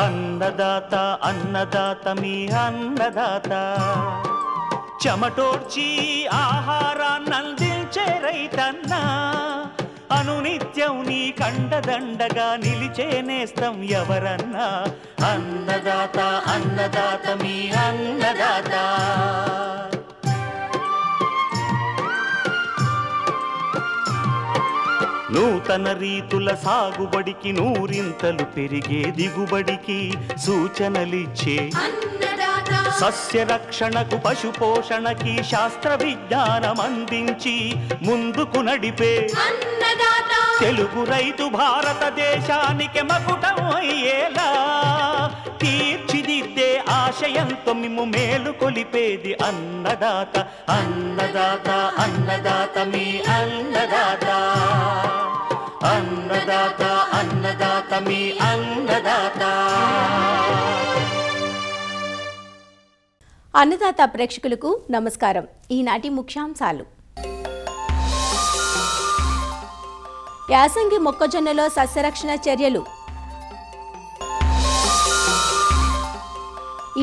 అన్నదాత అన్నదాత మీ అన్నదాత చెమటోడ్చి ఆహారాన్నందించే రైతన్నా అనునిత్యం నీ కండదండగా నిలిచే నేస్తం ఎవరన్నా అన్నదాత అన్నదాత మీ అన్నదాత నూతన రీతుల సాగుబడికి నూరింతలు పెరిగే దిగుబడికి సూచనలిచ్చే సస్య రక్షణకు పశు పోషణకి శాస్త్ర విజ్ఞానం అందించి ముందుకు నడిపే తెలుగు రైతు భారతదేశానికి మకుటం అయ్యేలా తీర్చిదిద్దే ఆశయంతో మిమ్ము మేలు కొలిపేది అన్నదాత అన్నదాత అన్నదాత మీ అన్నదాత అన్నదాత అన్నదాత మీ అన్నదాత. అన్నదాత ప్రేక్షకులకు నమస్కారం. ఈనాటి ముఖ్యాంశాలు: యాసంగి మొక్కజొన్నలో సస్యరక్షణ చర్యలు,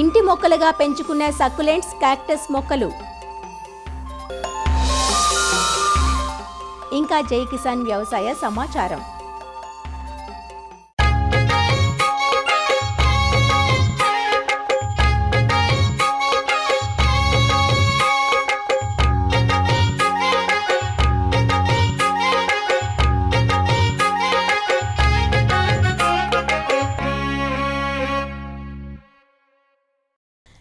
ఇంటి మొక్కలుగా పెంచుకునే సక్కులెంట్స్ కాక్టస్ మొక్కలు, ఇంకా జై కిసాన్ వ్యవసాయ సమాచారం.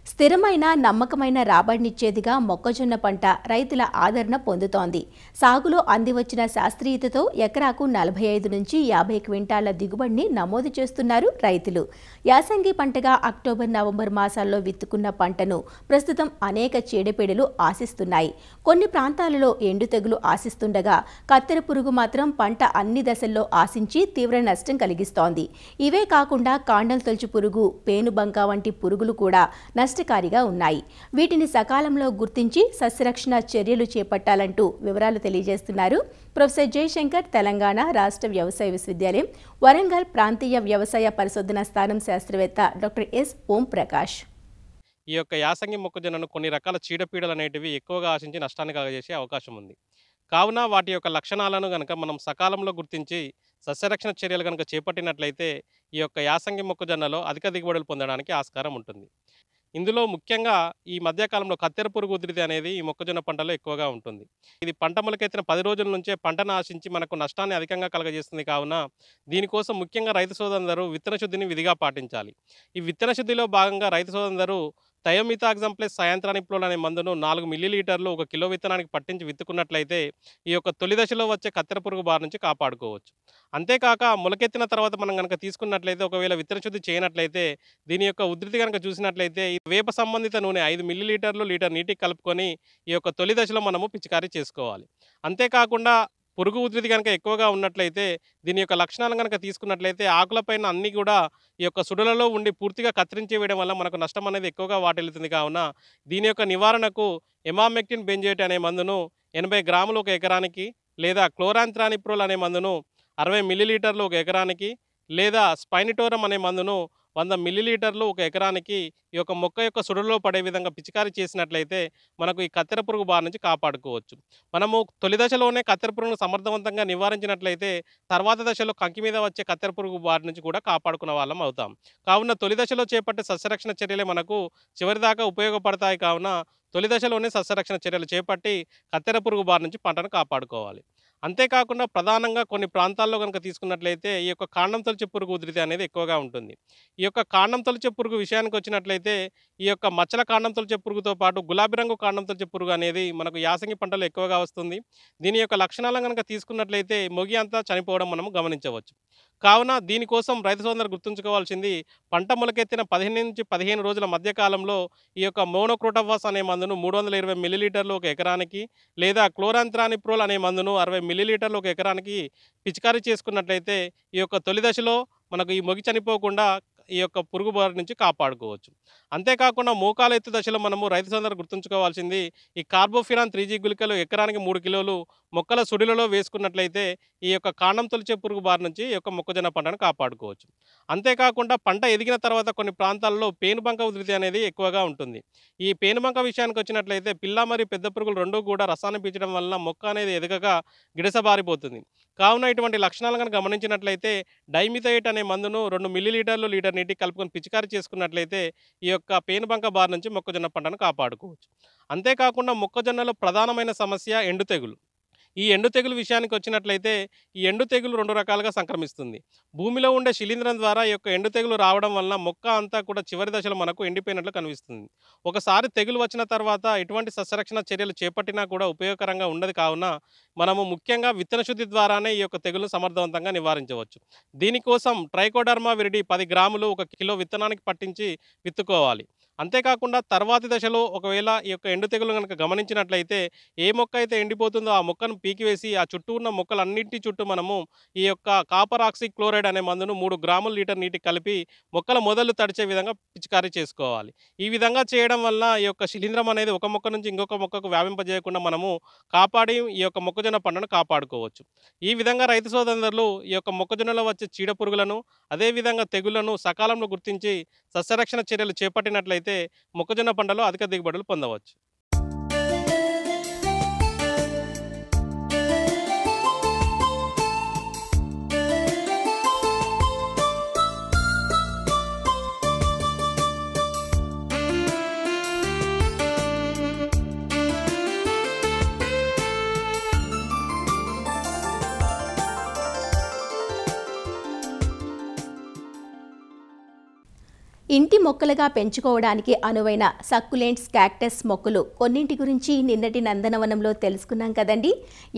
స్థిరమైన నమ్మకమైన రాబడినిచ్చేదిగా మొక్కజొన్న పంట రైతుల ఆదరణ పొందుతోంది. సాగులో అందివచ్చిన శాస్త్రీయతతో ఎకరాకు 45 నుంచి 50 క్వింటాల దిగుబడిని నమోదు చేస్తున్నారు రైతులు. యాసంగి పంటగా అక్టోబర్ నవంబర్ మాసాల్లో విత్తుకున్న పంటను ప్రస్తుతం అనేక చీడపీడలు ఆశిస్తున్నాయి. కొన్ని ప్రాంతాలలో ఎండు తెగులు ఆశిస్తుండగా కత్తెర పురుగు మాత్రం పంట అన్ని దశల్లో ఆశించి తీవ్ర నష్టం కలిగిస్తోంది. ఇవే కాకుండా కాండం తొలచు పురుగు, పేనుబంక వంటి పురుగులు కూడా నష్టకారిగా ఉన్నాయి. వీటిని సకాలంలో గుర్తించి సస్యరక్షణ చర్యలు చేపట్టాలంటూ వివరాలు తెలియజేస్తున్నారు ప్రొఫెసర్ జయశంకర్, తెలంగాణ రాష్ట్ర వ్యవసాయ విశ్వవిద్యాలయం వరంగల్ ప్రాంతీయ వ్యవసాయ పరిశోధన స్థానం శాస్త్రవేత్త డాక్టర్ ఎస్ ఓం ప్రకాష్. ఈ యొక్క యాసంగి మొక్కజొన్నను కొన్ని రకాల చీడపీడలు అనేటివి ఎక్కువగా ఆశించి నష్టాన్ని కలగజేసే అవకాశం ఉంది. కావున వాటి యొక్క లక్షణాలను కనుక మనం సకాలంలో గుర్తించి సస్యరక్షణ చర్యలు కనుక చేపట్టినట్లయితే ఈ యొక్క యాసంగి మొక్కజొన్నలో అధిక దిగుబడులు పొందడానికి ఆస్కారం ఉంటుంది. ఇందులో ముఖ్యంగా ఈ మధ్యకాలంలో కత్తెర పురుగు ఉధృతి అనేది ఈ మొక్కజొన్న పంటలో ఎక్కువగా ఉంటుంది. ఇది పంట మొలకెత్తిన 10 రోజుల నుంచే పంటను ఆశించి మనకు నష్టాన్ని అధికంగా కలగజేస్తుంది. కావున దీనికోసం ముఖ్యంగా రైతు సోదరులందరూ విత్తన శుద్ధిని విధిగా పాటించాలి. ఈ విత్తన శుద్ధిలో భాగంగా రైతు సోదరులందరూ థయోమిథాక్సమ్ ప్లస్ సయాంత్రానిప్రోల్ అనే మందును 4 మిల్లీలీటర్లు 1 కిలో విత్తనానికి పట్టించి విత్తుకున్నట్లయితే ఈ యొక్క తొలి దశలో వచ్చే కత్తెర పురుగు బారి నుంచి కాపాడుకోవచ్చు. అంతేకాక మొలకెత్తిన తర్వాత మనం కనుక తీసుకున్నట్లయితే, ఒకవేళ విత్తన శుద్ధి చేయనట్లయితే దీని యొక్క ఉధృతి కనుక చూసినట్లయితే ఈ వేప సంబంధిత నూనె 5 మిల్లీలీటర్లు లీటర్ నీటికి కలుపుకొని ఈ యొక్క తొలి దశలో మనము పిచికారీ చేసుకోవాలి. అంతేకాకుండా పురుగు ఉధృతి కనుక ఎక్కువగా ఉన్నట్లయితే దీని యొక్క లక్షణాలను కనుక తీసుకున్నట్లయితే ఆకులపైన అన్నీ కూడా ఈ యొక్క సుడులలో ఉండి పూర్తిగా కత్తిరించి వేయడం వల్ల మనకు నష్టం అనేది ఎక్కువగా వాటిల్లుతుంది. కావున దీని యొక్క నివారణకు ఎమామెక్టిన్ బెంజేట్ అనే మందును 80 గ్రాములు 1 ఎకరానికి, లేదా క్లోరాంత్రానిప్రోల్ అనే మందును 60 మిల్లీలీటర్లు 1 ఎకరానికి, లేదా స్పైనిటోరం అనే మందును 100 మిల్లీలీటర్లు 1 ఎకరానికి ఈ యొక్క మొక్క యొక్క సుడులో పడే విధంగా పిచికారీ చేసినట్లయితే మనకు ఈ కత్తెర పురుగు బారి నుంచి కాపాడుకోవచ్చు. మనము తొలి దశలోనే కత్తెర పురుగును సమర్థవంతంగా నివారించినట్లయితే తర్వాత దశలో కంకి మీద వచ్చే కత్తెర పురుగు బారి నుంచి కూడా కాపాడుకున్న వాళ్ళం అవుతాం. కావున తొలి దశలో చేపట్టే సస్యరక్షణ చర్యలే మనకు చివరిదాకా ఉపయోగపడతాయి. కావున తొలి దశలోనే సస్యరక్షణ చర్యలు చేపట్టి కత్తెర పురుగు బారి నుంచి పంటను కాపాడుకోవాలి. అంతేకాకుండా ప్రధానంగా కొన్ని ప్రాంతాల్లో కనుక తీసుకున్నట్లయితే ఈ యొక్క కాండం తొలచే పురుగు ఉధృతి అనేది ఎక్కువగా ఉంటుంది. ఈ యొక్క కాండం తొలచే పురుగు విషయానికి వచ్చినట్లయితే ఈ యొక్క మచ్చల కాండం తొలచే పురుగుతో పాటు గులాబీ రంగు కాండం తొలచే పురుగు అనేది మనకు యాసంగి పంటలో ఎక్కువగా వస్తుంది. దీని యొక్క లక్షణాలను కనుక తీసుకున్నట్లయితే మొగి అంతా చనిపోవడం మనం గమనించవచ్చు. కావున దీనికోసం రైతు సోదరులు గుర్తుంచుకోవాల్సింది, పంట మొలకెత్తిన 15 నుంచి 15 రోజుల మధ్యకాలంలో ఈ యొక్క మోనోక్రోటోఫాస్ అనే మందును 320 మిల్లీలీటర్లు 1 ఎకరానికి, లేదా క్లోరాంత్రానిప్రోల్ అనే మందును 60 మిల్లీలీటర్లు 1 ఎకరానికి పిచికారీ చేసుకున్నట్లయితే ఈ యొక్క తొలి దశలో మనకు ఈ మొగి చనిపోకుండా ఈ యొక్క పురుగు బారి నుంచి కాపాడుకోవచ్చు. అంతేకాకుండా మోకాల ఎత్తు దశలో మనము రైతు సోదరులు గుర్తుంచుకోవాల్సింది ఈ కార్బోఫిరాన్ 3G గుళికలు ఎకరానికి 3 కిలోలు మొక్కల సుడిలలో వేసుకున్నట్లయితే ఈ యొక్క కాండం తొలిచే పురుగు బారి నుంచి ఈ యొక్క మొక్కజొన్న పంటను కాపాడుకోవచ్చు. అంతేకాకుండా పంట ఎదిగిన తర్వాత కొన్ని ప్రాంతాల్లో పేనుబంక ఉధృతి అనేది ఎక్కువగా ఉంటుంది. ఈ పేనుబంక విషయానికి వచ్చినట్లయితే పిల్ల మరియు పెద్ద పురుగులు రెండూ కూడా రసాన్ని పీల్చడం వలన మొక్క అనేది ఎదగగా గిడసబారిపోతుంది. కావున ఇటువంటి లక్షణాలు కనుక గమనించినట్లయితే డైమిథయేట్ అనే మందును 2 మిల్లీలీటర్లు లీటర్ నీటికి కలుపుకొని పిచికారీ చేసుకున్నట్లయితే ఈ యొక్క పేనుబంక బారి నుంచి మొక్కజొన్న పంటను కాపాడుకోవచ్చు. అంతేకాకుండా మొక్కజొన్నలో ప్రధానమైన సమస్య ఎండు తెగులు. ఈ ఎండు తెగులు విషయానికి వచ్చినట్లయితే ఈ ఎండు తెగులు 2 రకాలుగా సంక్రమిస్తుంది. భూమిలో ఉండే శిలీంధ్రం ద్వారా ఈ యొక్క ఎండు తెగులు రావడం వలన మొక్క అంతా కూడా చివరి దశలో మనకు ఎండిపోయినట్లు కనిపిస్తుంది. ఒకసారి తెగులు వచ్చిన తర్వాత ఎటువంటి సస్యరక్షణ చర్యలు చేపట్టినా కూడా ఉపయోగకరంగా ఉండదు. కావున మనము ముఖ్యంగా విత్తన శుద్ధి ద్వారానే ఈ యొక్క తెగులు సమర్థవంతంగా నివారించవచ్చు. దీనికోసం ట్రైకోడర్మా విరిడి 10 గ్రాములు 1 కిలో విత్తనానికి పట్టించి విత్తుకోవాలి. అంతేకాకుండా తర్వాతి దశలో ఒకవేళ ఈ యొక్క ఎండు తెగులు కనుక గమనించినట్లయితే ఏ మొక్క అయితే ఎండిపోతుందో ఆ మొక్కను పీకివేసి ఆ చుట్టూ ఉన్న మొక్కలన్నింటి చుట్టూ మనము ఈ యొక్క కాపర్ ఆక్సీ క్లోరైడ్ అనే మందును 3 గ్రాములు లీటర్ నీటికి కలిపి మొక్కల మొదలు తడిచే విధంగా పిచికారీ చేసుకోవాలి. ఈ విధంగా చేయడం వల్ల ఈ యొక్క శిలీంధ్రం అనేది ఒక మొక్క నుంచి ఇంకొక మొక్కకు వ్యాపింపజేయకుండా మనము కాపాడి ఈ యొక్క మొక్కజొన్న పంటను కాపాడుకోవచ్చు. ఈ విధంగా రైతు సోదరులు ఈ యొక్క మొక్కజొన్నలో వచ్చే చీడ పురుగులను అదేవిధంగా తెగుళ్లను సకాలంలో గుర్తించి సస్యరక్షణ చర్యలు చేపట్టినట్లయితే మొక్కజొన్న పంటలో అధిక దిగుబడులు పొందవచ్చు. ఇంటి మొక్కలుగా పెంచుకోవడానికి అనువైన సక్కులెంట్స్, క్యాక్టస్ మొక్కలు కొన్నింటి గురించి నిన్నటి నందనవనంలో తెలుసుకున్నాం కదండి.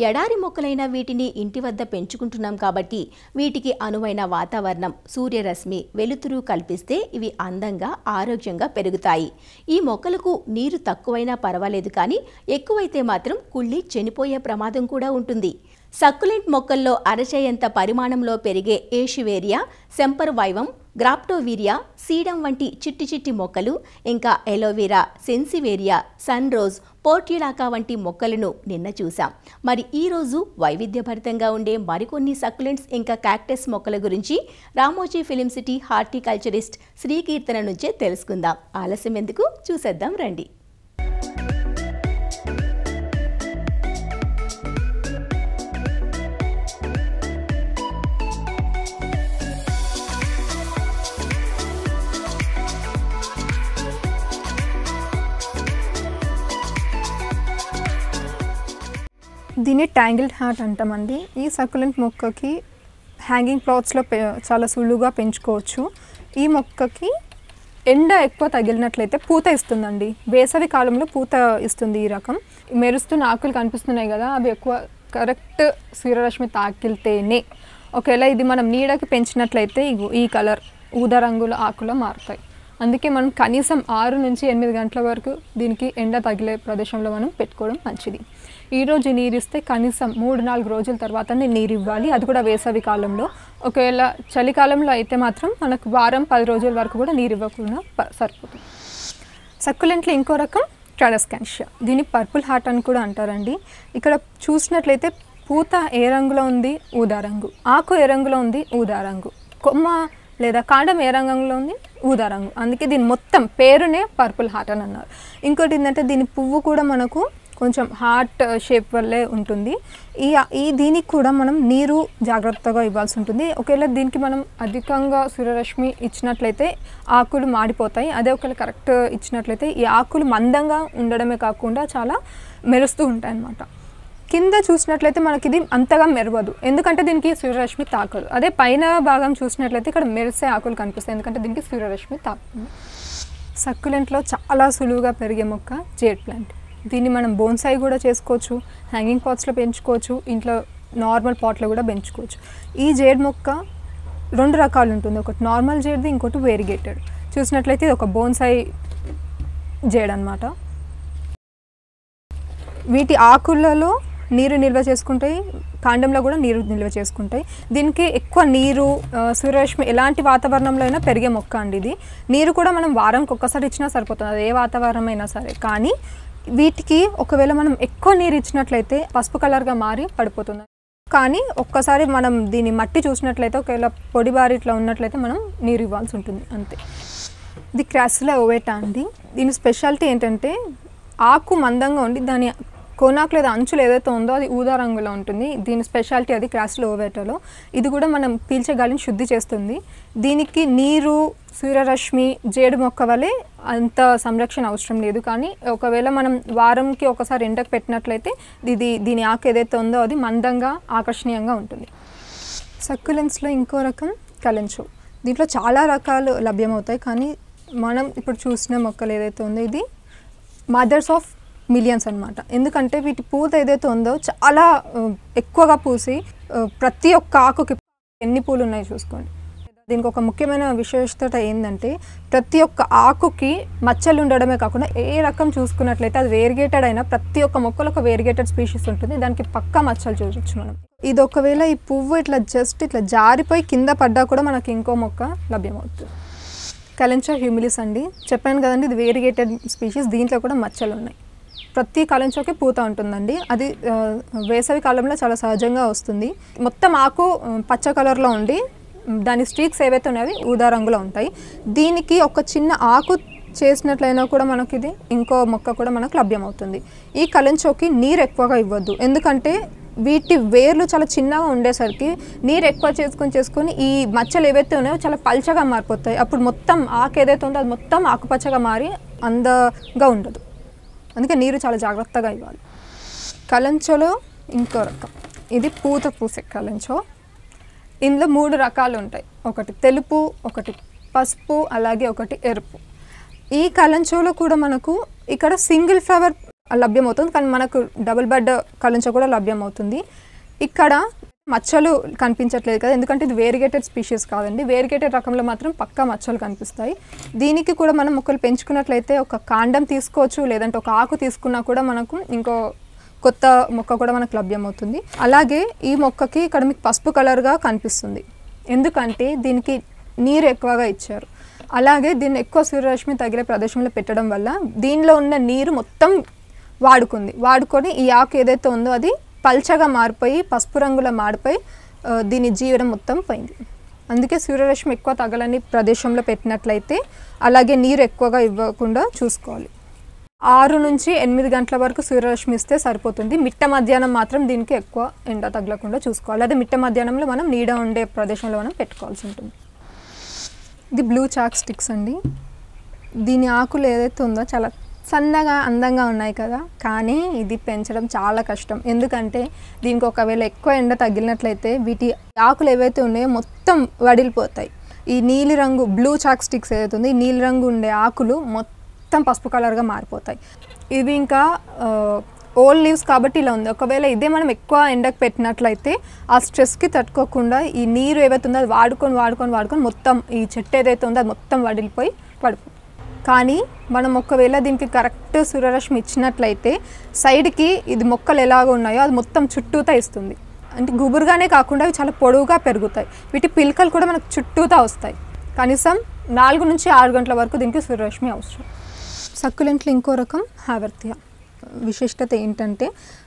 ఎడారి మొక్కలైన వీటిని ఇంటి వద్ద పెంచుకుంటున్నాం కాబట్టి వీటికి అనువైన వాతావరణం, సూర్యరశ్మి, వెలుతురు కల్పిస్తే ఇవి అందంగా, ఆరోగ్యంగా పెరుగుతాయి. ఈ మొక్కలకు నీరు తక్కువైనా పర్వాలేదు, కానీ ఎక్కువైతే మాత్రం కుళ్ళి చనిపోయే ప్రమాదం కూడా ఉంటుంది. సక్కులెంట్ మొక్కల్లో అరచేయంత పరిమాణంలో పెరిగే ఏషివేరియా, సెంపర్వైవం, గ్రాప్టోవీరియా, సీడం వంటి చిట్టి చిట్టి మొక్కలు, ఇంకా ఎలోవెరా, సెన్సివేరియా, సన్ రోజ్, పోర్ట్యులాకా వంటి మొక్కలను నిన్న చూసాం. మరి ఈరోజు వైవిధ్యభరితంగా ఉండే మరికొన్ని సక్కులెంట్స్ ఇంకా క్యాక్టస్ మొక్కల గురించి రామోజీ ఫిలిం సిటీ హార్టికల్చరిస్ట్ శ్రీకీర్తన నుంచే తెలుసుకుందాం. ఆలస్యం ఎందుకు, చూసేద్దాం రండి. దీన్ని ట్యాంగిల్డ్ హార్ట్ అంటామండి. ఈ సకులెంట్ మొక్కకి హ్యాంగింగ్ ప్లాట్స్లో చాలా సులువుగా పెంచుకోవచ్చు. ఈ మొక్కకి ఎండ ఎక్కువ తగిలినట్లయితే పూత ఇస్తుందండి. వేసవి కాలంలో పూత ఇస్తుంది. ఈ రకం మెరుస్తున్న ఆకులు కనిపిస్తున్నాయి కదా, అవి ఎక్కువ కరెక్ట్ సూర్యరశ్మి తాకిలితేనే. ఒకవేళ ఇది మనం నీడకి పెంచినట్లయితే ఈ కలర్ ఊదా రంగుల ఆకులు మారుతాయి. అందుకే మనం కనీసం 6 నుంచి 8 గంటల వరకు దీనికి ఎండ తగిలే ప్రదేశంలో మనం పెట్టుకోవడం మంచిది. ఈరోజు నీరిస్తే కనీసం 3-4 రోజుల తర్వాతనే నీరు ఇవ్వాలి, అది కూడా వేసవి కాలంలో. ఒకవేళ చలికాలంలో అయితే మాత్రం మనకు వారం 10 రోజుల వరకు కూడా నీరు ఇవ్వకుండా సరిపోతుంది. సక్కులెంట్లో ఇంకో రకం ట్రాడస్కాన్షియా, దీన్ని పర్పుల్ హార్ట్ అని కూడా అంటారండి. ఇక్కడ చూసినట్లయితే పూత ఏ రంగులో ఉంది, ఊదా రంగు. ఆకు ఏ రంగులో ఉంది, ఊదా రంగు. కొమ్మ లేదా కాండం ఏ రంగంలో ఉంది, ఊదా రంగు. అందుకే దీని మొత్తం పేరునే పర్పుల్ హార్ట్ అని అన్నారు. ఇంకోటి ఏంటంటే దీని పువ్వు కూడా మనకు కొంచెం హార్ట్ షేప్ వల్లే ఉంటుంది. దీనికి కూడా మనం నీరు జాగ్రత్తగా ఇవ్వాల్సి ఉంటుంది. ఒకవేళ దీనికి మనం అధికంగా సూర్యరశ్మి ఇచ్చినట్లయితే ఆకులు మాడిపోతాయి. అదే ఒకవేళ కరెక్ట్ ఇచ్చినట్లయితే ఈ ఆకులు మందంగా ఉండడమే కాకుండా చాలా మెరుస్తూ ఉంటాయి అన్నమాట. కింద చూసినట్లయితే మనకి ఇది అంతగా మెరవదు, ఎందుకంటే దీనికి సూర్యరశ్మి తాకదు. అదే పైన భాగం చూసినట్లయితే ఇక్కడ మెరిసే ఆకులు కనిపిస్తాయి, ఎందుకంటే దీనికి సూర్యరశ్మి తాకుతుంది. సక్కులెంట్లో చాలా సులువుగా పెరిగే మొక్క జేడ్ ప్లాంట్. దీన్ని మనం బోన్సాయి కూడా చేసుకోవచ్చు, హ్యాంగింగ్ పాట్స్లో పెంచుకోవచ్చు, ఇంట్లో నార్మల్ పాట్లో కూడా పెంచుకోవచ్చు. ఈ జేడ్ మొక్క 2 రకాలు ఉంటుంది, ఒకటి నార్మల్ జేడ్ది, ఇంకోటి వేరిగేటెడ్. చూసినట్లయితే ఇది ఒక బోన్సాయి జేడ్ అనమాట. వీటి ఆకులలో నీరు నిల్వ చేసుకుంటాయి, కాండంలో కూడా నీరు నిల్వ చేసుకుంటాయి. దీనికి ఎక్కువ నీరు సూర్యరశ్మి ఎలాంటి వాతావరణంలో అయినా పెరిగే మొక్క అండి. ఇది నీరు కూడా మనం వారానికి ఒక్కసారి ఇచ్చినా సరిపోతుంది, అది ఏ వాతావరణం అయినా సరే. కానీ వీటికి ఒకవేళ మనం ఎక్కువ నీరు ఇచ్చినట్లయితే పసుపు కలర్గా మారి పడిపోతుంది. కానీ ఒక్కసారి మనం దీని మట్టి చూసినట్లయితే ఒకవేళ పొడిబారి ఇట్లా ఉన్నట్లయితే మనం నీరు ఇవ్వాల్సి ఉంటుంది అంతే. ఇది క్రాసిలా ఓవేటా అండి. దీని స్పెషాలిటీ ఏంటంటే ఆకు మందంగా ఉండి దాని కోనాకు లేదా అంచులు ఏదైతే ఉందో అది ఊదా రంగులో ఉంటుంది. దీని స్పెషాలిటీ అది క్రాసిలా ఓవేటాలో. ఇది కూడా మనం పీల్చే గాలిని శుద్ధి చేస్తుంది. దీనికి నీరు, సూర్యరశ్మి, జేడు మొక్క వలె అంత సంరక్షణ అవసరం లేదు. కానీ ఒకవేళ మనం వారంకి ఒకసారి ఎండకు పెట్టినట్లయితే దీని ఆకు ఏదైతే ఉందో అది మందంగా ఆకర్షణీయంగా ఉంటుంది. సక్యులెంట్స్లో ఇంకో రకం కలెంచో. దీంట్లో చాలా రకాలు లభ్యమవుతాయి. కానీ మనం ఇప్పుడు చూసిన మొక్కలు ఏదైతే ఉందో ఇది మదర్స్ ఆఫ్ మిలియన్స్ అనమాట. ఎందుకంటే వీటి పూత ఏదైతే ఉందో చాలా ఎక్కువగా పూసి ప్రతి ఒక్క ఆకుకి ఎన్ని పూలు ఉన్నాయో చూసుకోండి. దీనికి ఒక ముఖ్యమైన విశేషత ఏంటంటే ప్రతి ఒక్క ఆకుకి మచ్చలు ఉండడమే కాకుండా ఏ రకం చూసుకున్నట్లయితే అది వేరిగేటెడ్ అయినా ప్రతి ఒక్క మొక్కలో ఒక వేరిగేటెడ్ స్పీషీస్ ఉంటుంది. దానికి పక్కా మచ్చలు చూడొచ్చు మనం. ఇది ఒకవేళ ఈ పువ్వు ఇట్లా జస్ట్ ఇట్లా జారిపోయి కింద పడ్డా కూడా మనకి ఇంకో మొక్క లభ్యమవుతుంది. కలెంచో హ్యూమిలిస్ అండి. చెప్పాను కదండి ఇది వేరిగేటెడ్ స్పీషీస్. దీంట్లో కూడా మచ్చలు ఉన్నాయి. ప్రతి కలెంచోకి పూత ఉంటుందండి. అది వేసవి కాలంలో చాలా సహజంగా వస్తుంది. మొత్తం ఆకు పచ్చ కలర్లో ఉండి దాని స్ట్రీక్స్ ఏవైతే ఉన్నాయో ఊదా రంగులో ఉంటాయి. దీనికి ఒక చిన్న ఆకు చేసినట్లయినా కూడా మనకి ఇది ఇంకో మొక్క కూడా మనకు లభ్యమవుతుంది. ఈ కలెంచోకి నీరు ఎక్కువగా ఇవ్వద్దు. ఎందుకంటే వీటి వేర్లు చాలా చిన్నగా ఉండేసరికి నీరు ఎక్కువ చేసుకొని ఈ మచ్చలు ఏవైతే ఉన్నాయో చాలా పల్చగా మారిపోతాయి. అప్పుడు మొత్తం ఆకు ఏదైతే ఉందో అది మొత్తం ఆకుపచ్చగా మారి అందంగా ఉండదు. అందుకే నీరు చాలా జాగ్రత్తగా ఇవ్వాలి. కలెంచోలో ఇంకో రకం ఇది పూత పూసే కలెంచో. ఇందులో 3 రకాలు ఉంటాయి. ఒకటి తెలుపు, ఒకటి పసుపు, అలాగే ఒకటి ఎరుపు. ఈ కలెంచోలో కూడా మనకు ఇక్కడ సింగిల్ ఫ్లవర్ లభ్యమవుతుంది. కానీ మనకు డబుల్ బడ్ కలెంచో కూడా లభ్యమవుతుంది. ఇక్కడ మచ్చలు కనిపించట్లేదు కదా, ఎందుకంటే ఇది వేరిగేటెడ్ స్పీషీస్ కాదండి. వేరిగేటెడ్ రకంలో మాత్రం పక్కా మచ్చలు కనిపిస్తాయి. దీనికి కూడా మనం మొక్కలు పెంచుకున్నట్లయితే ఒక కాండం తీసుకోవచ్చు, లేదంటే ఒక ఆకు తీసుకున్నా కూడా మనకు ఇంకో కొత్త మొక్క కూడా మనకు లభ్యమవుతుంది. అలాగే ఈ మొక్కకి ఇక్కడ మీకు పసుపు కలర్గా కనిపిస్తుంది, ఎందుకంటే దీనికి నీరు ఎక్కువగా ఇచ్చారు. అలాగే దీన్ని ఎక్కువ సూర్యరశ్మి తగిలే ప్రదేశంలో పెట్టడం వల్ల దీనిలో ఉన్న నీరు మొత్తం వాడుకొని ఈ ఆకు ఏదైతే ఉందో అది పల్చగా మారిపోయి పసుపు రంగులో మారిపోయి దీని జీవనం మొత్తం పోయింది. అందుకే సూర్యరశ్మి ఎక్కువ తగలని ప్రదేశంలో పెట్టినట్లయితే అలాగే నీరు ఎక్కువగా ఇవ్వకుండా చూసుకోవాలి. 6 నుంచి 8 గంటల వరకు సూర్యరశ్మి ఇస్తే సరిపోతుంది. మిట్ట మధ్యాహ్నం మాత్రం దీనికి ఎక్కువ ఎండ తగలకుండా చూసుకోవాలి. అదే మిట్ట మధ్యాహ్నంలో మనం నీడ ఉండే ప్రదేశంలో మనం పెట్టుకోవాల్సి ఉంటుంది. ఇది బ్లూ చాక్ స్టిక్స్ అండి. దీని ఆకులు ఏదైతే ఉందో చాలా సన్నగా అందంగా ఉన్నాయి కదా, కానీ ఇది పెంచడం చాలా కష్టం. ఎందుకంటే దీనికి ఒకవేళ ఎక్కువ ఎండ తగిలినట్లయితే వీటి ఆకులు ఏవైతే ఉన్నాయో మొత్తం వడిలిపోతాయి. ఈ నీలి రంగు బ్లూ చాక్ స్టిక్స్ ఏదైతే ఉందో ఈ నీలి రంగు ఉండే ఆకులు మొత్తం పసుపు కలర్గా మారిపోతాయి. ఇవి ఇంకా ఓల్డ్ లీవ్స్ కాబట్టి ఇలా ఉంది. ఒకవేళ ఇదే మనం ఎక్కువ ఎండకు పెట్టినట్లయితే ఆ స్ట్రెస్కి తట్టుకోకుండా ఈ నీరు ఏవైతే ఉందో అది వాడుకొని మొత్తం ఈ చెట్టు ఏదైతే ఉందో అది మొత్తం వడిలిపోయి పడిపోతుంది. కానీ మనం ఒకవేళ దీనికి కరెక్ట్ సూర్యరశ్మి ఇచ్చినట్లయితే సైడ్కి ఇది మొక్కలు ఎలాగ ఉన్నాయో అది మొత్తం చుట్టూతా ఇస్తుంది. అంటే గుబురుగానే కాకుండా అవి చాలా పొడవుగా పెరుగుతాయి. వీటి పిలకలు కూడా మనకు చుట్టూతా వస్తాయి. కనీసం 4 నుంచి 6 గంటల వరకు దీనికి సూర్యరశ్మి అవసరం. సక్యులెంట్లు ఇంకో రకం హావర్తియా. విశిష్టత ఏంటంటే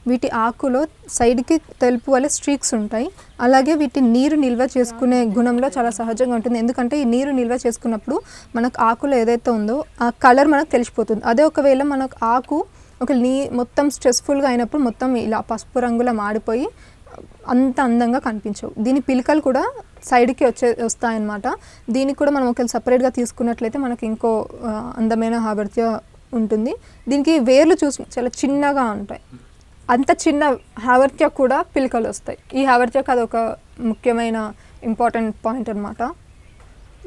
వీటి ఆకులో సైడ్కి తెలుపు వల్ల స్ట్రీక్స్ ఉంటాయి. అలాగే వీటి నీరు నిల్వ చేసుకునే గుణంలో చాలా సహజంగా ఉంటుంది. ఎందుకంటే ఈ నీరు నిల్వ చేసుకున్నప్పుడు మనకు ఆకులో ఏదైతే ఉందో ఆ కలర్ మనకు తెలిసిపోతుంది. అదే ఒకవేళ మనకు ఆకు మొత్తం స్ట్రెస్ఫుల్గా అయినప్పుడు మొత్తం ఇలా పసుపు రంగులో మాడిపోయి అంత అందంగా కనిపించవు. దీని పిలకలు కూడా సైడ్కి వస్తాయన్నమాట. దీనికి కూడా మనం ఒకవేళ సపరేట్గా తీసుకున్నట్లయితే మనకి ఇంకో అందమైన హావర్తియా ఉంటుంది. దీనికి వేర్లు చాలా చిన్నగా ఉంటాయి. అంత చిన్న హావర్తియా కూడా పిలకలు వస్తాయి. ఈ హావర్తియాకి అదొక ముఖ్యమైన ఇంపార్టెంట్ పాయింట్ అనమాట.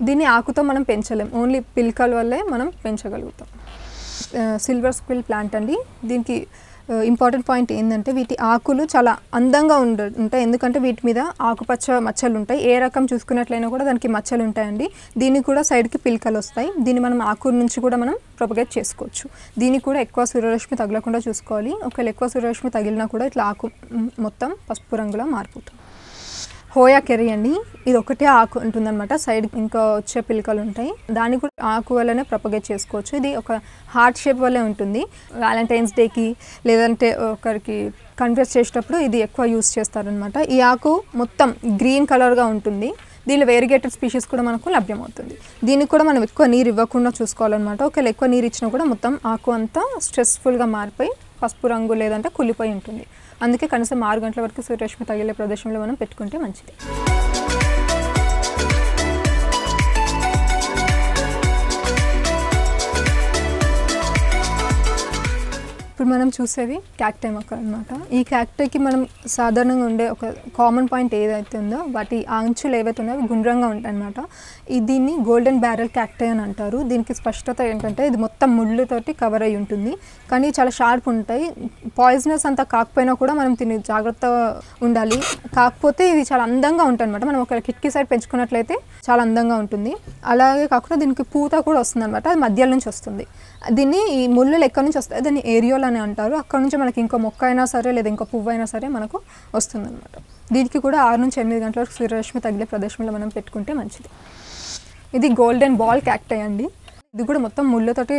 దీన్ని ఆకుతో మనం పెంచలేం, ఓన్లీ పిలకల వల్లే మనం పెంచగలుగుతాం. సిల్వర్ స్క్విల్ ప్లాంట్ అండి. దీనికి ఇంపార్టెంట్ పాయింట్ ఏంటంటే వీటి ఆకులు చాలా అందంగా ఉంటాయి, ఎందుకంటే వీటి మీద ఆకుపచ్చ మచ్చలు ఉంటాయి. ఏ రకం చూసుకున్నట్లయినా కూడా దానికి మచ్చలు ఉంటాయండి. దీనికి కూడా సైడ్కి పిలకలు వస్తాయి. దీన్ని మనం ఆకు నుంచి కూడా మనం ప్రొపగేట్ చేసుకోవచ్చు. దీనికి కూడా ఎక్కువ సూర్యరశ్మి తగలకుండా చూసుకోవాలి. ఒకవేళ ఎక్కువ సూర్యరశ్మి తగిలినా కూడా ఇట్లా ఆకు మొత్తం పసుపు రంగులో మారిపోతుంది. హోయా కెర్రీ అండి, ఇది ఒకటే ఆకు ఉంటుందన్నమాట, సైడ్ ఇంకా వచ్చే పిలకలు ఉంటాయి. దాన్ని కూడా ఆకు వల్లనే ప్రొపగేట్ చేసుకోవచ్చు. ఇది ఒక హార్ట్ షేప్ వల్లే ఉంటుంది. వ్యాలంటైన్స్ డేకి లేదంటే ఒకరికి కన్ఫ్యూస్ చేసేటప్పుడు ఇది ఎక్కువ యూస్ చేస్తారనమాట. ఈ ఆకు మొత్తం గ్రీన్ కలర్గా ఉంటుంది. దీనిలో వేరిగేటెడ్ స్పీషీస్ కూడా మనకు లభ్యమవుతుంది. దీనికి కూడా మనం ఎక్కువ నీరు ఇవ్వకుండా చూసుకోవాలన్నమాట. ఒకవేళ ఎక్కువ నీరు ఇచ్చినా కూడా మొత్తం ఆకు అంతా స్ట్రెస్ఫుల్గా మారిపోయి పసుపు రంగు లేదంటే కుళ్ళిపోయి ఉంటుంది. అందుకే కనీసం 6 గంటల వరకు సూర్యరశ్మి తగిలే ప్రదేశంలో మనం పెట్టుకుంటే మంచిది. ఇప్పుడు మనం చూసేవి క్యాక్టై మొక్క అనమాట. ఈ క్యాక్టైకి మనం సాధారణంగా ఉండే ఒక కామన్ పాయింట్ ఏదైతే ఉందో వాటి అంచులు ఏవైతే ఉన్నాయో గుండ్రంగా ఉంటాయి అనమాట. దీన్ని గోల్డెన్ బ్యారెల్ క్యాక్టై అని అంటారు. దీనికి స్పష్టత ఏంటంటే ఇది మొత్తం ముళ్ళతోటి కవర్ అయి ఉంటుంది, కానీ చాలా షార్ప్ ఉంటాయి. పాయిజనస్ అంతా కాకపోయినా కూడా మనం దీన్ని జాగ్రత్తగా ఉండాలి. కాకపోతే ఇది చాలా అందంగా ఉంటుంది అనమాట. మనం ఒక కిటికీ సైడ్ పెంచుకున్నట్లయితే చాలా అందంగా ఉంటుంది. అలాగే కాకుండా దీనికి పూత కూడా వస్తుంది అనమాట, అది మధ్యలో నుంచి వస్తుంది. దీన్ని ఈ ముళ్ళలు ఎక్కడి నుంచి వస్తాయి, దాన్ని ఏరియోల్ అని అంటారు. అక్కడ నుంచి మనకి ఇంకో మొక్క అయినా సరే లేదా ఇంకో పువ్వు అయినా సరే మనకు వస్తుందన్నమాట. దీనికి కూడా 6 నుంచి 8 గంటల వరకు సూర్యరశ్మి తగిలే ప్రదేశంలో మనం పెట్టుకుంటే మంచిది. ఇది గోల్డెన్ బాల్ క్యాక్టై అండి. ఇది కూడా మొత్తం ముళ్ళతోటి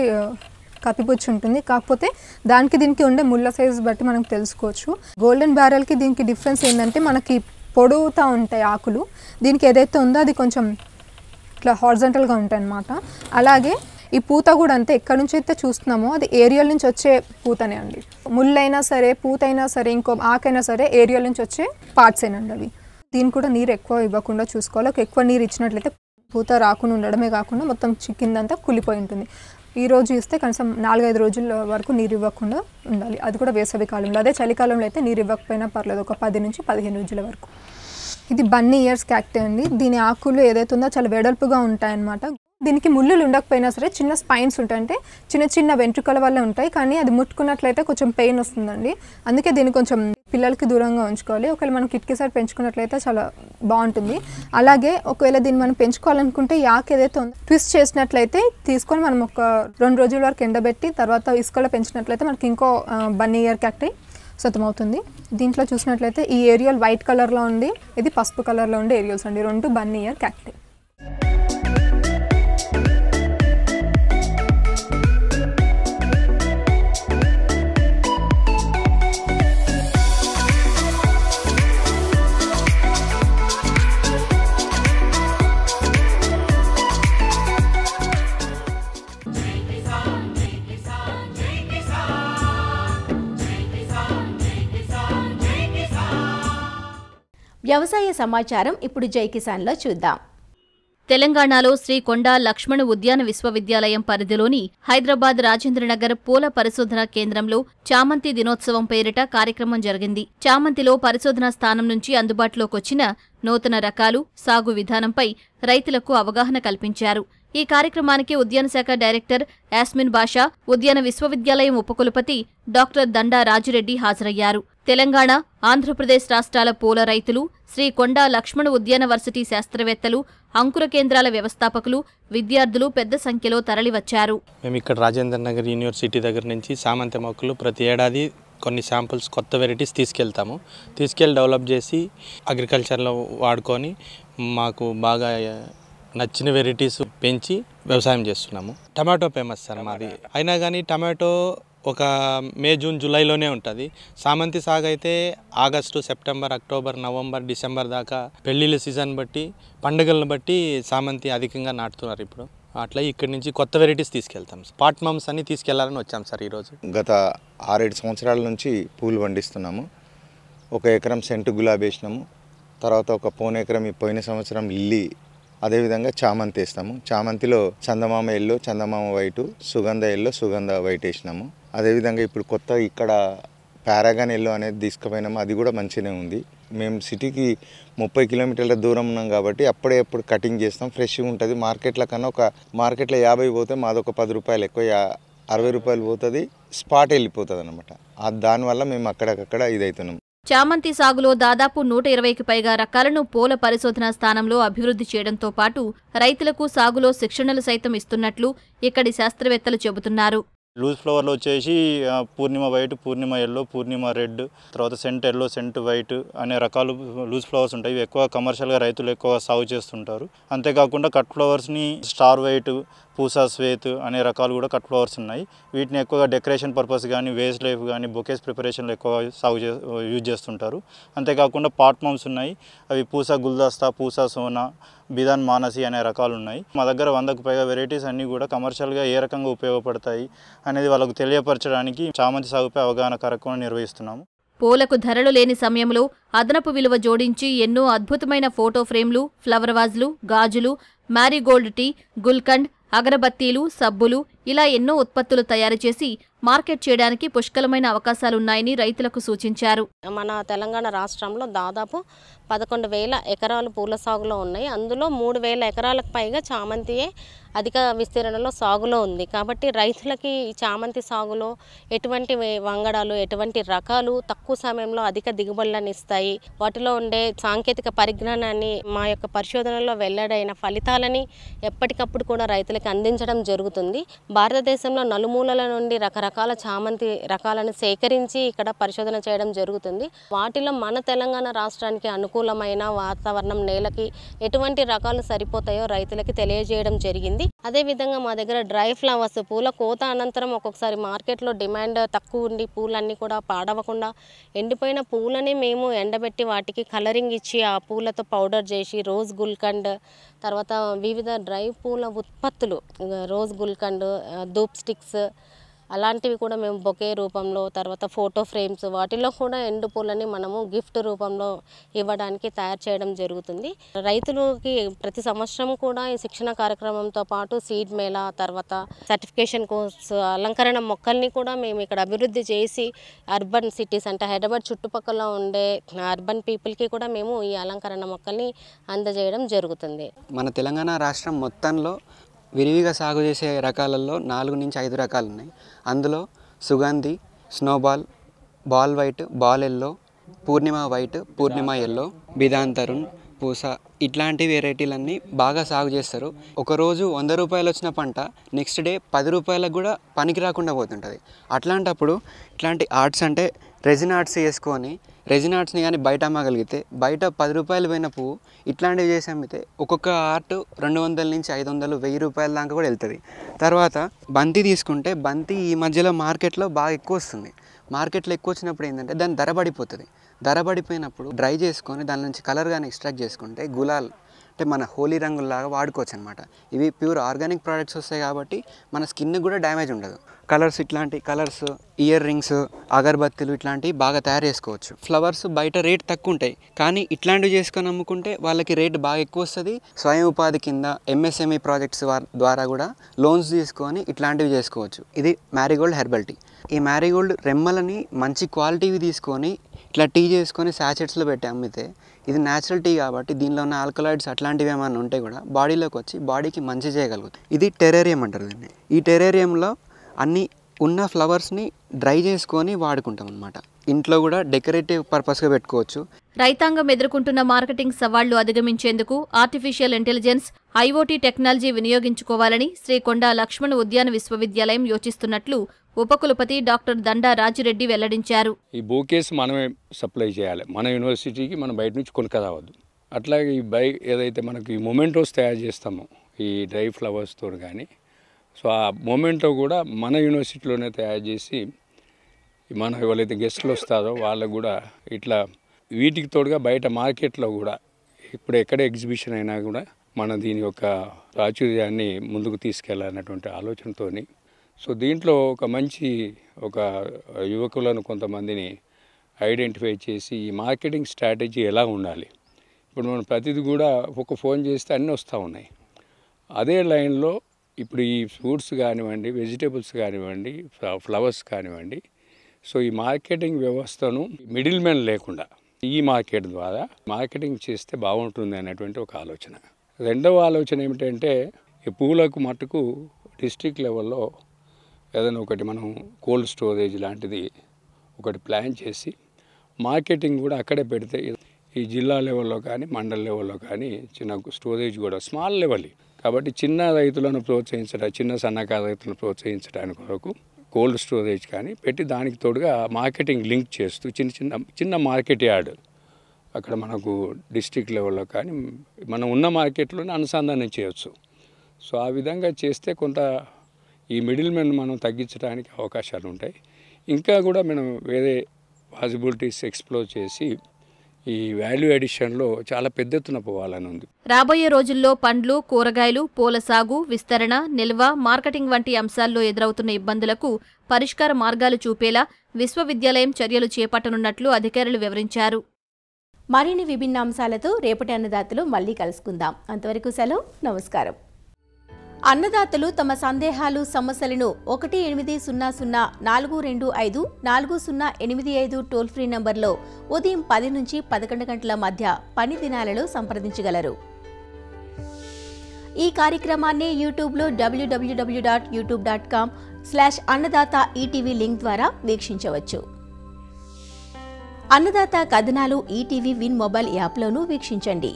కప్పిపుచ్చి ఉంటుంది. కాకపోతే దానికి దీనికి ఉండే ముళ్ళ సైజు బట్టి మనం తెలుసుకోవచ్చు. గోల్డెన్ బ్యారెల్కి దీనికి డిఫరెన్స్ ఏంటంటే మనకి పొడుగుతూ ఉంటాయి ఆకులు. దీనికి ఏదైతే ఉందో అది కొంచెం ఇట్లా హారిజాంటల్గా ఉంటాయి అన్నమాట. అలాగే ఈ పూత కూడా అంతే, ఎక్కడి నుంచి అయితే చూస్తున్నామో అది ఏరియల్ నుంచి వచ్చే పూతనే అండి. ముళ్ళైనా సరే పూత అయినా సరే ఇంకో ఆకైనా సరే ఏరియల్ నుంచి వచ్చే పార్ట్స్ ఏనండి అవి. దీనికి కూడా నీరు ఎక్కువ ఇవ్వకుండా చూసుకోవాలి. ఎక్కువ నీరు ఇచ్చినట్లయితే పూత రాకుండా ఉండడమే కాకుండా మొత్తం కిందంతా కుళ్ళిపోయి ఉంటుంది. ఈ రోజు ఇస్తే కనీసం 4-5 రోజుల వరకు నీరు ఇవ్వకుండా ఉండాలి. అది కూడా వేసవి కాలంలో. అదే చలికాలంలో అయితే నీరు ఇవ్వకపోయినా పర్లేదు, ఒక 10 నుంచి 15 రోజుల వరకు. ఇది బన్నీ ఇయర్స్ క్యాక్టై అండి. దీని ఆకులు ఏదైతే ఉందో చాలా వెడల్పుగా ఉంటాయన్నమాట. దీనికి ముళ్ళులు ఉండకపోయినా సరే చిన్న స్పైన్స్ ఉంటాయి, అంటే చిన్న చిన్న వెంట్రుకల వల్ల ఉంటాయి. కానీ అది ముట్టుకున్నట్లయితే కొంచెం పెయిన్ వస్తుందండి. అందుకే దీన్ని కొంచెం పిల్లలకి దూరంగా ఉంచుకోవాలి. ఒకవేళ మనం కిటికీ సైడ్ పెంచుకున్నట్లయితే చాలా బాగుంటుంది. అలాగే ఒకవేళ దీన్ని మనం పెంచుకోవాలనుకుంటే ఈ ఆకు ఏదైతే ఉందో ట్విస్ట్ చేసినట్లయితే తీసుకొని మనం ఒక 2 రోజుల వరకు ఎండబెట్టి తర్వాత ఇసుకలో పెంచినట్లయితే మనకి ఇంకో బన్నీ ఇయర్ క్యాక్టై సతమవుతుంది. దీంట్లో చూసినట్లయితే ఈ ఏరియల్ వైట్ కలర్లో ఉంది, ఇది పసుపు కలర్లో ఉండే ఏరియల్స్ అండి. 2 బన్నీ ఇయర్ క్యాక్టై. వ్యవసాయ సమాచారం ఇప్పుడు జై కిసాన్లో చూద్దాం. తెలంగాణలో శ్రీ కొండా లక్ష్మణ ఉద్యాన విశ్వవిద్యాలయం పరిధిలోని హైదరాబాద్ రాజేంద్రనగర్ పూల పరిశోధన కేంద్రంలో చామంతి దినోత్సవం పేరిట కార్యక్రమం జరిగింది. చామంతిలో పరిశోధనా స్థానం నుంచి అందుబాటులోకొచ్చిన నూతన రకాలు, సాగు విధానంపై రైతులకు అవగాహన కల్పించారు. ఈ కార్యక్రమానికి ఉద్యాన శాఖ డైరెక్టర్ యాస్మిన్ బాషా, ఉద్యాన విశ్వవిద్యాలయం ఉపకులపతి డాక్టర్ దండా రాజిరెడ్డి హాజరయ్యారు. తెలంగాణ, ఆంధ్రప్రదేశ్ రాష్ట్రాల పూల రైతులు, శ్రీ కొండా లక్ష్మణ ఉద్యాన వర్సిటీ శాస్త్రవేత్తలు, అంకుర కేంద్రాల వ్యవస్థాపకులు, విద్యార్థులు పెద్ద సంఖ్యలో తరలివచ్చారు. మేము ఇక్కడ రాజేంద్ర నగర్ యూనివర్సిటీ దగ్గర నుంచి చామంతి మొక్కలు ప్రతి ఏడాది కొన్ని శాంపుల్స్ కొత్త వెరైటీస్ తీసుకెళ్ళి డెవలప్ చేసి అగ్రికల్చర్లో వాడుకొని మాకు బాగా నచ్చిన వెరైటీస్ పెంచి వ్యవసాయం చేస్తున్నాము. టమాటో ఫేమస్ సార్ మాది. అయినా కానీ టమాటో ఒక మే, జూన్, జూలైలోనే ఉంటుంది. చామంతి సాగు అయితే August, September, October, November, December దాకా పెళ్ళిళ్ళ సీజన్ బట్టి, పండుగలను బట్టి చామంతి అధికంగా నాటుతున్నారు ఇప్పుడు. అట్లా ఇక్కడి నుంచి కొత్త వెరైటీస్ తీసుకెళ్తాం. స్పాట్ మమ్స్ అని తీసుకెళ్లాలని వచ్చాం సార్ ఈరోజు. గత 6-7 సంవత్సరాల నుంచి పూలు పండిస్తున్నాము. 1 ఎకరం సెంటు గులాబీ వేసినాము. తర్వాత ఒక 1 ఎకరం పోయిన సంవత్సరం లిల్లీ, అదేవిధంగా చామంతి వేస్తాము. చామంతిలో చందమామ ఎల్లో, చందమామ వైటు, సుగంధ ఎల్లో, సుగంధ వైట్ వేసినాము. అదేవిధంగా ఇప్పుడు కొత్త ఇక్కడ పారాగాన్ ఎల్లో అనేది తీసుకుపోయినాము. అది కూడా మంచిగానే ఉంది. మేము సిటీకి 30 కిలోమీటర్ల దూరం ఉన్నాం కాబట్టి అప్పుడు కటింగ్ చేస్తాం. ఫ్రెష్గా ఉంటుంది. మార్కెట్ల కన్నా మార్కెట్లో 50 పోతే మాదొక 10 రూపాయలు ఎక్కువ, 60 రూపాయలు పోతుంది. స్పాట్ వెళ్ళిపోతుంది అనమాట. దానివల్ల మేము అక్కడికక్కడ ఇదవుతున్నాం. చామంతి సాగులో దాదాపు 120కి పైగా రకాలను పూల పరిశోధనా స్థానంలో అభివృద్ధి చేయడంతో పాటు రైతులకు సాగులో శిక్షణలు సైతం ఇస్తున్నట్లు ఇక్కడి శాస్త్రవేత్తలు చెబుతున్నారు. లూజ్ ఫ్లవర్లో వచ్చేసి పూర్ణిమ వైట్, పూర్ణిమ ఎల్లో, పూర్ణిమ రెడ్, తర్వాత సెంట్ ఎల్లో, సెంట్ వైట్ అనే రకాలు లూజ్ ఫ్లవర్స్ ఉంటాయి. ఇవి ఎక్కువ కమర్షియల్గా రైతులు ఎక్కువ సాగు చేస్తుంటారు. అంతేకాకుండా కట్ ఫ్లవర్స్ని స్టార్ వైట్, పూసా శ్వేత్ అనే రకాలు కూడా కట్ ఫ్లవర్స్ ఉన్నాయి. వీటిని ఎక్కువగా డెకరేషన్ పర్పస్ కానీ, వేస్ట్ లైఫ్ కానీ, బొకేస్ ప్రిపరేషన్లో ఎక్కువ యూజ్ చేస్తుంటారు. అంతేకాకుండా పాట్ మమ్స్ ఉన్నాయి. అవి పూసా గుల్దస్తా, పూసా సోనా, బిదాన్ మానసి అనే రకాలు ఉన్నాయి. మా దగ్గర 100కు పైగా వెరైటీస్ అన్నీ కూడా కమర్షియల్గా ఏ రకంగా ఉపయోగపడతాయి అనేది వాళ్ళకు తెలియపరచడానికి చామంతి సాగుపై అవగాహన కార్యక్రమం నిర్వహిస్తున్నాము. పూలకు ధరలు లేని సమయంలో అదనపు విలువ జోడించి ఎన్నో అద్భుతమైన ఫోటో ఫ్రేమ్లు, ఫ్లవర్ వాజ్లు, గాజులు, మ్యారీగోల్డ్ టీ, గుల్కండ్, అగరబత్తీలు, సబ్బులు ఇలా ఎన్నో ఉత్పత్తులు తయారు చేసి మార్కెట్ చేయడానికి పుష్కలమైన అవకాశాలున్నాయని రైతులకు సూచించారు. మన తెలంగాణ రాష్ట్రంలో దాదాపు 11,000 ఎకరాలు పూల సాగులో ఉన్నాయి. అందులో 3,000 ఎకరాలకు పైగా చామంతియే అధిక విస్తీర్ణంలో సాగులో ఉంది. కాబట్టి రైతులకి ఈ చామంతి సాగులో ఎటువంటి వంగడాలు, ఎటువంటి రకాలు తక్కువ సమయంలో అధిక దిగుబడులను ఇస్తాయి, వాటిలో ఉండే సాంకేతిక పరిజ్ఞానాన్ని, మా యొక్క పరిశోధనలో వెల్లడైన ఫలితాలని ఎప్పటికప్పుడు కూడా రైతులకు అందించడం జరుగుతుంది. భారతదేశంలో నలుమూలల నుండి రకరకాల చామంతి రకాలను సేకరించి ఇక్కడ పరిశోధన చేయడం జరుగుతుంది. వాటిలో మన తెలంగాణ రాష్ట్రానికి అనుకూలమైన వాతావరణం, నేలకి ఎటువంటి రకాలు సరిపోతాయో రైతులకి తెలియజేయడం జరిగింది. అదేవిధంగా మా దగ్గర డ్రై ఫ్లవర్స్, పూల కోత అనంతరం ఒక్కొక్కసారి మార్కెట్లో డిమాండ్ తక్కువ ఉండి పూలన్నీ కూడా పాడవకుండా ఎండిపోయిన పూలని మేము ఎండబెట్టి వాటికి కలరింగ్ ఇచ్చి ఆ పూలతో పౌడర్ చేసి రోజ్ గుల్కండ్, తర్వాత వివిధ డ్రై పూల ఉత్పత్తులు, రోజ్ గుల్కండ్, ధూప్ స్టిక్స్ అలాంటివి కూడా మేము బొకే రూపంలో, తర్వాత ఫోటో ఫ్రేమ్స్ వాటిలో కూడా ఎండు పూలని మనము గిఫ్ట్ రూపంలో ఇవ్వడానికి తయారు చేయడం జరుగుతుంది. రైతులకి ప్రతి సంవత్సరం కూడా ఈ శిక్షణ కార్యక్రమంతో పాటు సీడ్ మేళా, తర్వాత సర్టిఫికేషన్ కోర్స్, అలంకరణ మొక్కల్ని కూడా మేము ఇక్కడ అభివృద్ధి చేసి అర్బన్ సిటీస్ అంటే హైదరాబాద్ చుట్టుపక్కల ఉండే అర్బన్ పీపుల్కి కూడా మేము ఈ అలంకరణ మొక్కల్ని అందజేయడం జరుగుతుంది. మన తెలంగాణ రాష్ట్రం మొత్తంలో విరివిగా సాగు చేసే రకాలలో 4 నుంచి 5 రకాలు ఉన్నాయి. అందులో Sugandhi, snowball, ball white, ball yellow, Purnima white, Purnima yellow, Bidhan Tarun, Pusa ఇట్లాంటి వెరైటీలన్నీ బాగా సాగు చేస్తారు. ఒకరోజు 100 రూపాయలు వచ్చిన పంట నెక్స్ట్ డే 10 రూపాయలకు కూడా పనికి రాకుండా పోతుంటుంది. అట్లాంటప్పుడు ఇట్లాంటి ఆర్ట్స్ అంటే రెజిన్ ఆర్ట్స్ చేసుకొని రెజిన్ ఆర్ట్స్ని కానీ బయట అమ్మగలిగితే బయట 10 రూపాయలు పోయిన పువ్వు ఇట్లాంటివి చేసి అమ్మితే ఒక్కొక్క ఆర్ట్ 200 నుంచి 500, 1000 రూపాయల దాకా కూడా వెళ్తుంది. తర్వాత బంతి తీసుకుంటే బంతి ఈ మధ్యలో మార్కెట్లో బాగా ఎక్కువ వస్తుంది. మార్కెట్లో ఎక్కువ వచ్చినప్పుడు ఏంటంటే దాని ధర పడిపోతుంది. ధర పడిపోయినప్పుడు డ్రై చేసుకొని దాని నుంచి కలర్ కానీ ఎక్స్ట్రాక్ట్ చేసుకుంటే గులాల్ అంటే మన హోలీ రంగుల్లాగా వాడుకోవచ్చు అనమాట. ఇవి ప్యూర్ ఆర్గానిక్ ప్రోడక్ట్స్ వస్తాయి కాబట్టి మన స్కిన్ కూడా డ్యామేజ్ ఉండదు. కలర్స్, ఇట్లాంటి కలర్స్, ఇయర్ రింగ్స్, అగరబత్తులు ఇట్లాంటివి బాగా తయారు చేసుకోవచ్చు. ఫ్లవర్స్ బయట రేట్ తక్కువ ఉంటాయి, కానీ ఇట్లాంటివి చేసుకొని అమ్ముకుంటే వాళ్ళకి రేట్ బాగా ఎక్కువ వస్తుంది. స్వయం ఉపాధి కింద ఎంఎస్ఎంఈ ప్రాజెక్ట్స్ ద్వారా కూడా లోన్స్ తీసుకొని ఇట్లాంటివి చేసుకోవచ్చు. ఇది మ్యారీగోల్డ్ హెర్బల్ టీ. ఈ మ్యారీగోల్డ్ రెమ్మలని మంచి క్వాలిటీవి తీసుకొని ఇట్లా టీ చేసుకొని శాచెట్స్లో పెట్టి అమ్మితే ఇది న్యాచురల్ టీ కాబట్టి దీనిలో ఉన్న ఆల్కలాయిడ్స్ అట్లాంటివి ఏమైనా ఉంటే కూడా బాడీలోకి వచ్చి బాడీకి మంచి చేయగలుగుతాయి. ఇది టెరేరియం అంటారు దీన్ని. ఈ టెరేరియంలో అన్ని ఉన్న ఫ్లవర్స్ని డ్రై చేసుకొని వాడుకుంటాం అన్నమాట. ఇంట్లో కూడా డెకరేటివ్ పర్పస్గా పెట్టుకోవచ్చు. రైతాంగం ఎదుర్కొంటున్న మార్కెటింగ్ సవాళ్లు అధిగమించేందుకు ఆర్టిఫిషియల్ ఇంటెలిజెన్స్, ఐఓటీ టెక్నాలజీ వినియోగించుకోవాలని శ్రీ కొండా లక్ష్మణ్ ఉద్యాన విశ్వవిద్యాలయం యోచిస్తున్నట్లు ఉపకులపతి డాక్టర్ దండా రాజిరెడ్డి వెల్లడించారు. ఈ బోకేస్ మనమే సప్లై చేయాలి, మన యూనివర్సిటీకి మనం బయట నుంచి కొనుక్కరావద్దు. అట్లాగే ఈ ఏదైతే మనకి ఈ మొమెంటోస్ తయారు చేస్తామో ఈ డ్రై ఫ్లవర్స్తో కానీ, సో ఆ మొమెంటో కూడా మన యూనివర్సిటీలోనే తయారు చేసి మన ఎవరైతే గెస్టులు వస్తారో వాళ్ళకు కూడా ఇట్లా వీటికి తోడుగా బయట మార్కెట్లో కూడా ఇప్పుడు ఎక్కడ ఎగ్జిబిషన్ అయినా కూడా మన దీని యొక్క ప్రాచుర్యాన్ని ముందుకు తీసుకెళ్లాలన్నటువంటి ఆలోచనతోని, సో దీంట్లో ఒక మంచి యువకులను కొంతమందిని ఐడెంటిఫై చేసి ఈ మార్కెటింగ్ స్ట్రాటజీ ఎలా ఉండాలి. ఇప్పుడు మనం ప్రతిదీ కూడా ఒక ఫోన్ చేస్తే అన్నీ వస్తూ ఉన్నాయి. అదే లైన్లో ఇప్పుడు ఈ ఫ్రూట్స్ కానివ్వండి, వెజిటేబుల్స్ కానివ్వండి, ఫ్లవర్స్ కానివ్వండి, సో ఈ మార్కెటింగ్ వ్యవస్థను మిడిల్ మ్యాన్ లేకుండా ఈ మార్కెట్ ద్వారా మార్కెటింగ్ చేస్తే బాగుంటుంది అనేటువంటి ఒక ఆలోచన. రెండవ ఆలోచన ఏమిటంటే ఈ పూలకు మట్టుకు డిస్ట్రిక్ట్ లెవెల్లో ఏదైనా ఒకటి మనం కోల్డ్ స్టోరేజ్ లాంటిది ఒకటి ప్లాన్ చేసి మార్కెటింగ్ కూడా అక్కడే పెడితే ఈ జిల్లా లెవెల్లో కానీ మండల లెవెల్లో కానీ చిన్న స్టోరేజ్ కూడా స్మాల్ లెవెల్ కాబట్టి చిన్న రైతులను ప్రోత్సహించడానికి, చిన్న సన్నకారు రైతులను ప్రోత్సహించడానికి కొరకు కోల్డ్ స్టోరేజ్ కానీ పెట్టి దానికి తోడుగా మార్కెటింగ్ లింక్ చేస్తూ చిన్న మార్కెట్ యార్డ్ అక్కడ మనకు డిస్ట్రిక్ట్ లెవెల్లో కానీ మనం ఉన్న మార్కెట్లోనే అనుసంధానం చేయవచ్చు. సో ఆ విధంగా చేస్తే కొంత ఈ మిడిల్ మెన్ మనం తగ్గించడానికి అవకాశాలు ఉంటాయి. ఇంకా కూడా మనం వేరే పాసిబిలిటీస్ ఎక్స్ప్లోర్ చేసి ఈ వాల్యూ అడిషన్లో చాలా పెద్ద ఎత్తున పోవాలని ఉంది. రాబోయే రోజుల్లో పండ్లు, కూరగాయలు, పూల సాగు, విస్తరణ, నిల్వ, మార్కెటింగ్ వంటి అంశాల్లో ఎదురవుతున్న ఇబ్బందులకు పరిష్కార మార్గాలు చూపేలా విశ్వవిద్యాలయం చర్యలు చేపట్టనున్నట్లు అధికారులు వివరించారు. మరిన్ని విభిన్న అంశాలతో రేపటి అన్నదాతలు మళ్ళీ కలుసుకుందాం. అంతవరకు సెలవు, నమస్కారం. అన్నదాతలు తమ సందేహాలు, సమస్యలను 18004254085 టోల్ ఫ్రీ నంబర్లో ఉదయం 10 నుంచి 11 గంటల మధ్య పని దినాలలో సంప్రదించగలరు. ఈ కార్యక్రమాన్ని యూట్యూబ్లో www.youtube.com/అన్నదాత ఈటీవీ లింక్ ద్వారా వీక్షించవచ్చు. అన్నదాత కథనాలు ఈటీవీ విన్ మొబైల్ యాప్లోనూ వీక్షించండి.